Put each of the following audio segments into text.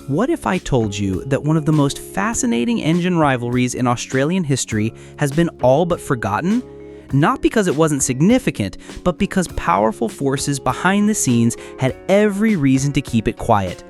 What if I told you that one of the most fascinating engine rivalries in Australian history has been all but forgotten? Not because it wasn't significant, but because powerful forces behind the scenes had every reason to keep it quiet.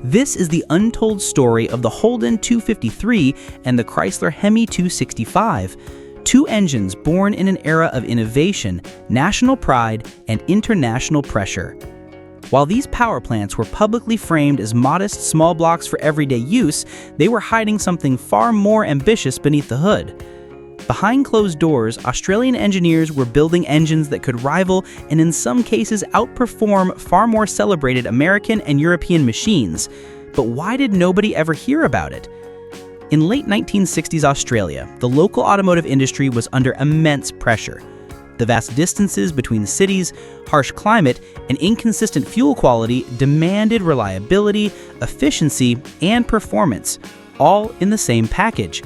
This is the untold story of the Holden 253 and the Chrysler Hemi 265, two engines born in an era of innovation, national pride, and international pressure. While these power plants were publicly framed as modest small blocks for everyday use, they were hiding something far more ambitious beneath the hood. Behind closed doors, Australian engineers were building engines that could rival and in some cases outperform far more celebrated American and European machines. But why did nobody ever hear about it? In late 1960s Australia, the local automotive industry was under immense pressure. The vast distances between cities, harsh climate, and inconsistent fuel quality demanded reliability, efficiency, and performance, all in the same package.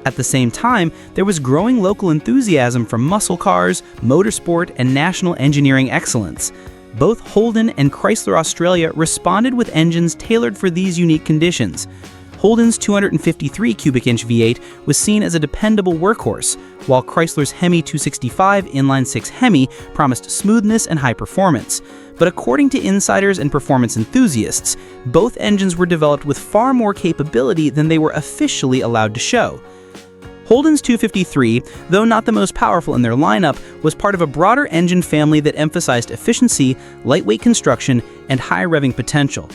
At the same time, there was growing local enthusiasm for muscle cars, motorsport, and national engineering excellence. Both Holden and Chrysler Australia responded with engines tailored for these unique conditions. Holden's 253 cubic inch V8 was seen as a dependable workhorse, while Chrysler's Hemi 265 inline-six Hemi promised smoothness and high performance. But according to insiders and performance enthusiasts, both engines were developed with far more capability than they were officially allowed to show. Holden's 253, though not the most powerful in their lineup, was part of a broader engine family that emphasized efficiency, lightweight construction, and high revving potential.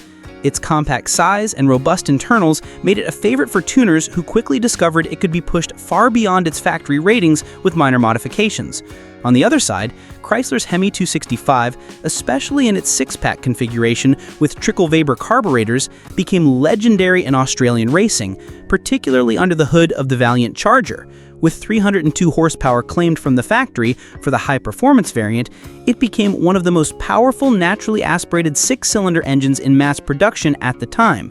Its compact size and robust internals made it a favorite for tuners who quickly discovered it could be pushed far beyond its factory ratings with minor modifications. On the other side, Chrysler's Hemi 265, especially in its six-pack configuration with trickle-Weber carburetors, became legendary in Australian racing, particularly under the hood of the Valiant Charger. With 302 horsepower claimed from the factory for the high-performance variant, it became one of the most powerful naturally aspirated six-cylinder engines in mass production at the time.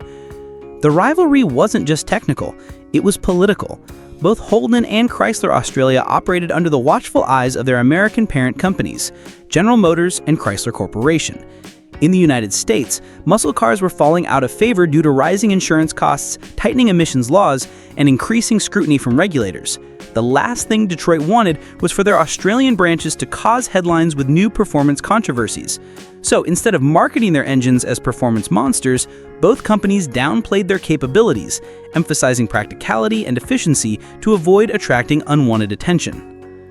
The rivalry wasn't just technical, it was political. Both Holden and Chrysler Australia operated under the watchful eyes of their American parent companies, General Motors and Chrysler Corporation. In the United States, muscle cars were falling out of favor due to rising insurance costs, tightening emissions laws, and increasing scrutiny from regulators. The last thing Detroit wanted was for their Australian branches to cause headlines with new performance controversies. So instead of marketing their engines as performance monsters, both companies downplayed their capabilities, emphasizing practicality and efficiency to avoid attracting unwanted attention.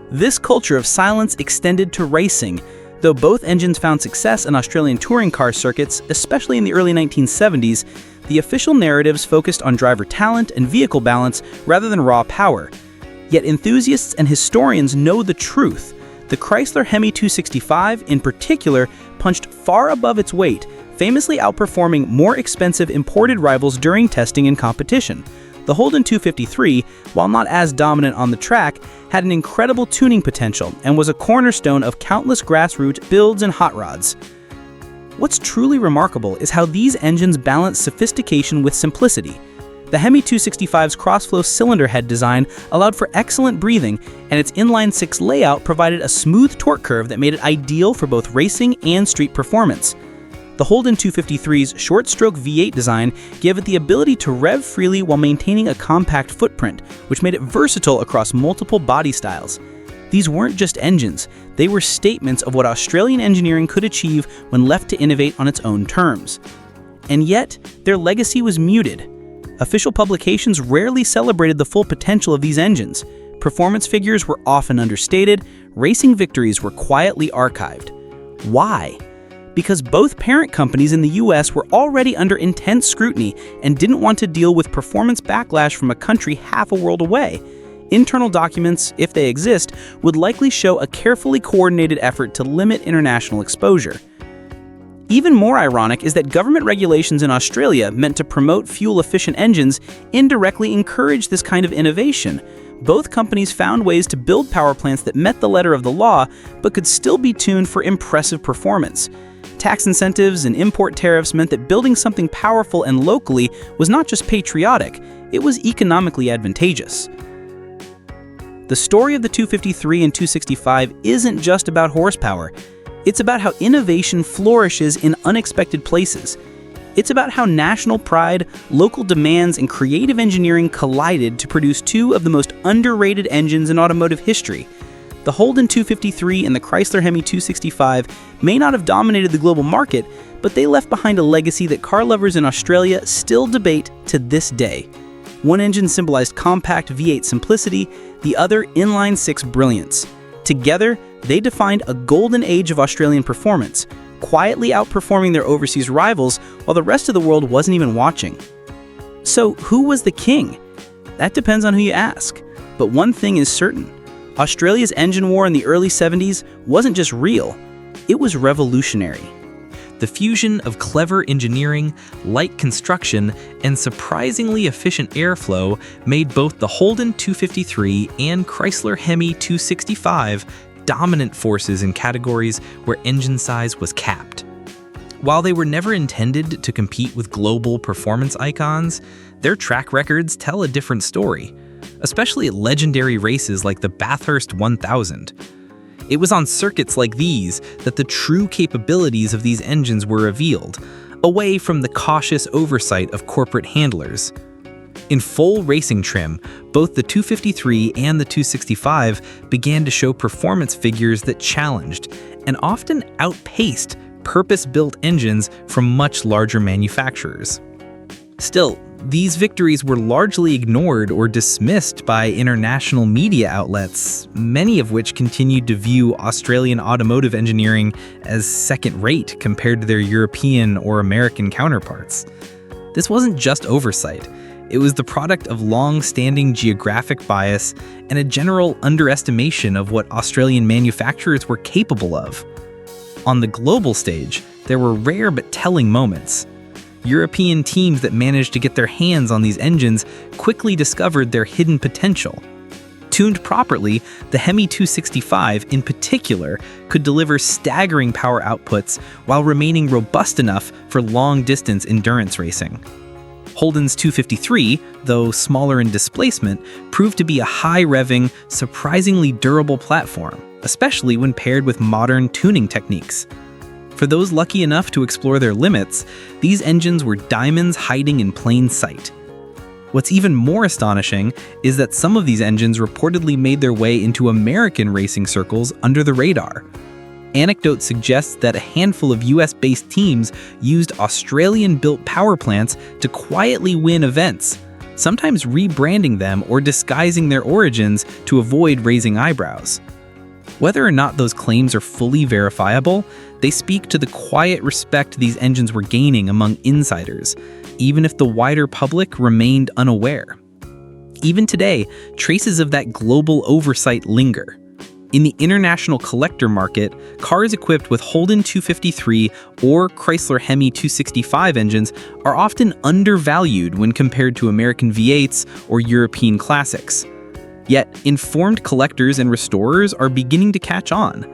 This culture of silence extended to racing. Though both engines found success in Australian touring car circuits, especially in the early 1970s, the official narratives focused on driver talent and vehicle balance rather than raw power. Yet enthusiasts and historians know the truth. The Chrysler Hemi 265, in particular, punched far above its weight, famously outperforming more expensive imported rivals during testing and competition. The Holden 253, while not as dominant on the track, had an incredible tuning potential and was a cornerstone of countless grassroots builds and hot rods. What's truly remarkable is how these engines balance sophistication with simplicity. The Hemi 265's crossflow cylinder head design allowed for excellent breathing, and its inline-six layout provided a smooth torque curve that made it ideal for both racing and street performance. The Holden 253's short-stroke V8 design gave it the ability to rev freely while maintaining a compact footprint, which made it versatile across multiple body styles. These weren't just engines, they were statements of what Australian engineering could achieve when left to innovate on its own terms. And yet, their legacy was muted. Official publications rarely celebrated the full potential of these engines. Performance figures were often understated, racing victories were quietly archived. Why? Because both parent companies in the US were already under intense scrutiny and didn't want to deal with performance backlash from a country half a world away. Internal documents, if they exist, would likely show a carefully coordinated effort to limit international exposure. Even more ironic is that government regulations in Australia meant to promote fuel-efficient engines indirectly encourage this kind of innovation. Both companies found ways to build power plants that met the letter of the law, but could still be tuned for impressive performance. Tax incentives and import tariffs meant that building something powerful and locally was not just patriotic, it was economically advantageous. The story of the 253 and 265 isn't just about horsepower. It's about how innovation flourishes in unexpected places. It's about how national pride, local demands, and creative engineering collided to produce two of the most underrated engines in automotive history. The Holden 253 and the Chrysler Hemi 265 may not have dominated the global market, but they left behind a legacy that car lovers in Australia still debate to this day. One engine symbolized compact V8 simplicity, the other inline-six brilliance. Together, they defined a golden age of Australian performance, quietly outperforming their overseas rivals while the rest of the world wasn't even watching. So, who was the king? That depends on who you ask. But one thing is certain. Australia's engine war in the early 70s wasn't just real, it was revolutionary. The fusion of clever engineering, light construction, and surprisingly efficient airflow made both the Holden 253 and Chrysler Hemi 265 dominant forces in categories where engine size was capped. While they were never intended to compete with global performance icons, their track records tell a different story, especially at legendary races like the Bathurst 1000. It was on circuits like these that the true capabilities of these engines were revealed, away from the cautious oversight of corporate handlers. In full racing trim, both the 253 and the 265 began to show performance figures that challenged and often outpaced purpose-built engines from much larger manufacturers. Still, these victories were largely ignored or dismissed by international media outlets, many of which continued to view Australian automotive engineering as second-rate compared to their European or American counterparts. This wasn't just oversight. It was the product of long-standing geographic bias and a general underestimation of what Australian manufacturers were capable of. On the global stage, there were rare but telling moments. European teams that managed to get their hands on these engines quickly discovered their hidden potential. Tuned properly, the Hemi 265 in particular could deliver staggering power outputs while remaining robust enough for long-distance endurance racing. Holden's 253, though smaller in displacement, proved to be a high-revving, surprisingly durable platform, especially when paired with modern tuning techniques. For those lucky enough to explore their limits, these engines were diamonds hiding in plain sight. What's even more astonishing is that some of these engines reportedly made their way into American racing circles under the radar. Anecdote suggests that a handful of US-based teams used Australian-built powerplants to quietly win events, sometimes rebranding them or disguising their origins to avoid raising eyebrows. Whether or not those claims are fully verifiable, they speak to the quiet respect these engines were gaining among insiders, even if the wider public remained unaware. Even today, traces of that global oversight linger. In the international collector market, cars equipped with Holden 253 or Chrysler Hemi 265 engines are often undervalued when compared to American V8s or European classics. Yet, informed collectors and restorers are beginning to catch on.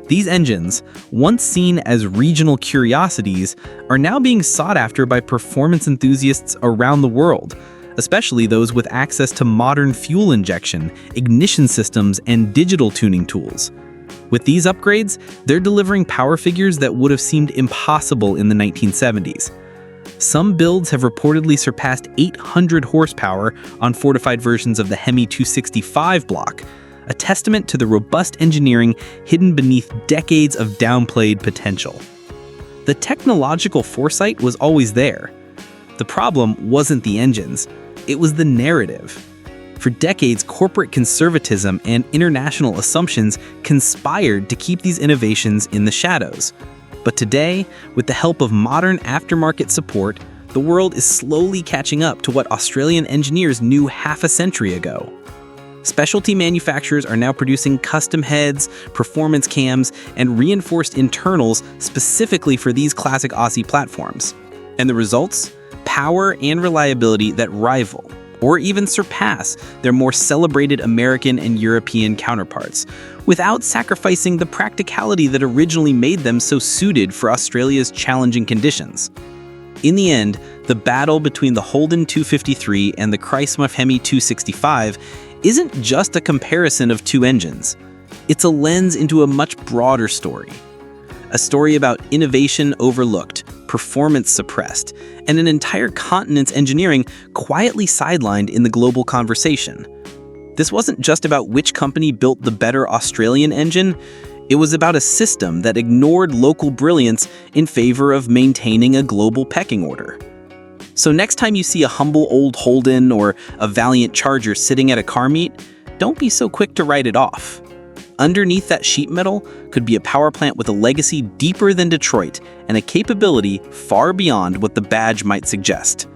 These engines, once seen as regional curiosities, are now being sought after by performance enthusiasts around the world, especially those with access to modern fuel injection, ignition systems, and digital tuning tools. With these upgrades, they're delivering power figures that would have seemed impossible in the 1970s. Some builds have reportedly surpassed 800 horsepower on fortified versions of the Hemi 265 block, a testament to the robust engineering hidden beneath decades of downplayed potential. The technological foresight was always there. The problem wasn't the engines, it was the narrative. For decades, corporate conservatism and international assumptions conspired to keep these innovations in the shadows. But today, with the help of modern aftermarket support, the world is slowly catching up to what Australian engineers knew half a century ago. Specialty manufacturers are now producing custom heads, performance cams, and reinforced internals specifically for these classic Aussie platforms. And the results? Power and reliability that rival, or even surpass, their more celebrated American and European counterparts, without sacrificing the practicality that originally made them so suited for Australia's challenging conditions. In the end, the battle between the Holden 253 and the Chrysler Hemi 265 isn't just a comparison of two engines. It's a lens into a much broader story. A story about innovation overlooked, performance suppressed, and an entire continent's engineering quietly sidelined in the global conversation. This wasn't just about which company built the better Australian engine, it was about a system that ignored local brilliance in favor of maintaining a global pecking order. So next time you see a humble old Holden or a valiant Charger sitting at a car meet, don't be so quick to write it off. Underneath that sheet metal could be a power plant with a legacy deeper than Detroit and a capability far beyond what the badge might suggest.